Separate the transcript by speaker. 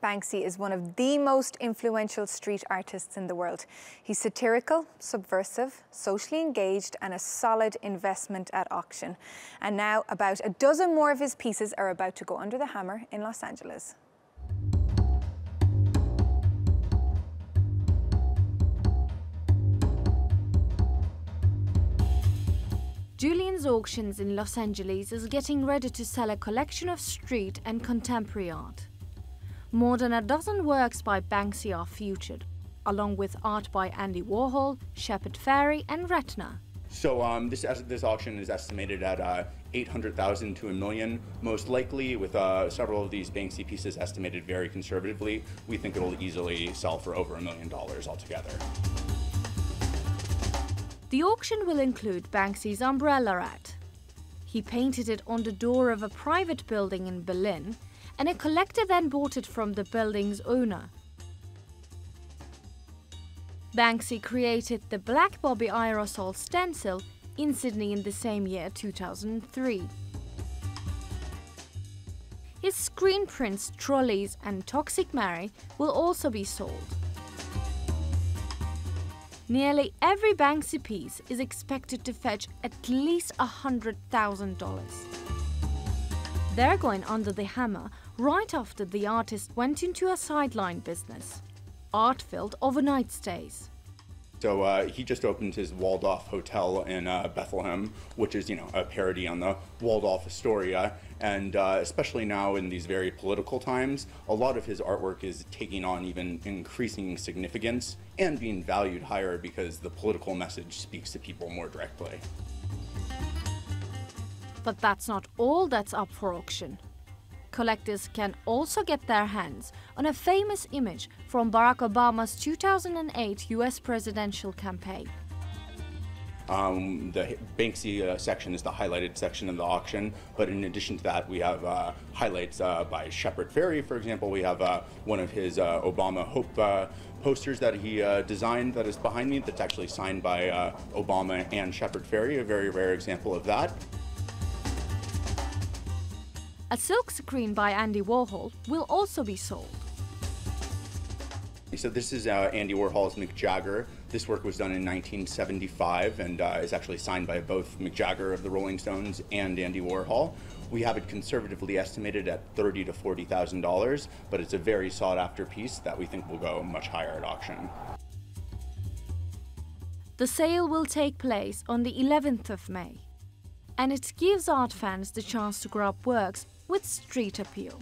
Speaker 1: Banksy is one of the most influential street artists in the world. He's satirical, subversive, socially engaged, and a solid investment at auction. And now about a dozen more of his pieces are about to go under the hammer in Los Angeles.
Speaker 2: Julian's Auctions in Los Angeles is getting ready to sell a collection of street and contemporary art. More than a dozen works by Banksy are featured, along with art by Andy Warhol, Shepard Fairey and Retna.
Speaker 3: So this auction is estimated at $800,000 to $1 million. Most likely, with several of these Banksy pieces estimated very conservatively, we think it'll easily sell for over $1 million altogether.
Speaker 2: The auction will include Banksy's umbrella art. He painted it on the door of a private building in Berlin, and a collector then bought it from the building's owner. Banksy created the Black Bobby aerosol stencil in Sydney in the same year, 2003. His screen prints, Trolleys and Toxic Mary will also be sold. Nearly every Banksy piece is expected to fetch at least $100,000. They're going under the hammer right after the artist went into a sideline business, art-filled overnight stays.
Speaker 3: So he just opened his Waldorf Hotel in Bethlehem, which is, a parody on the Waldorf Astoria. And especially now in these very political times, a lot of his artwork is taking on even increasing significance and being valued higher because the political message speaks to people more directly.
Speaker 2: But that's not all that's up for auction. Collectors can also get their hands on a famous image from Barack Obama's 2008 US presidential campaign.
Speaker 3: The Banksy section is the highlighted section of the auction, but in addition to that, we have highlights by Shepard Fairey. For example, we have one of his Obama Hope posters that he designed that is behind me that's actually signed by Obama and Shepard Fairey, a very rare example of that.
Speaker 2: A silk screen by Andy Warhol will also be sold.
Speaker 3: So this is Andy Warhol's Mick Jagger. This work was done in 1975 and is actually signed by both Mick Jagger of the Rolling Stones and Andy Warhol. We have it conservatively estimated at $30,000 to $40,000, but it's a very sought-after piece that we think will go much higher at auction.
Speaker 2: The sale will take place on the 11th of May, and it gives art fans the chance to grab works with street appeal.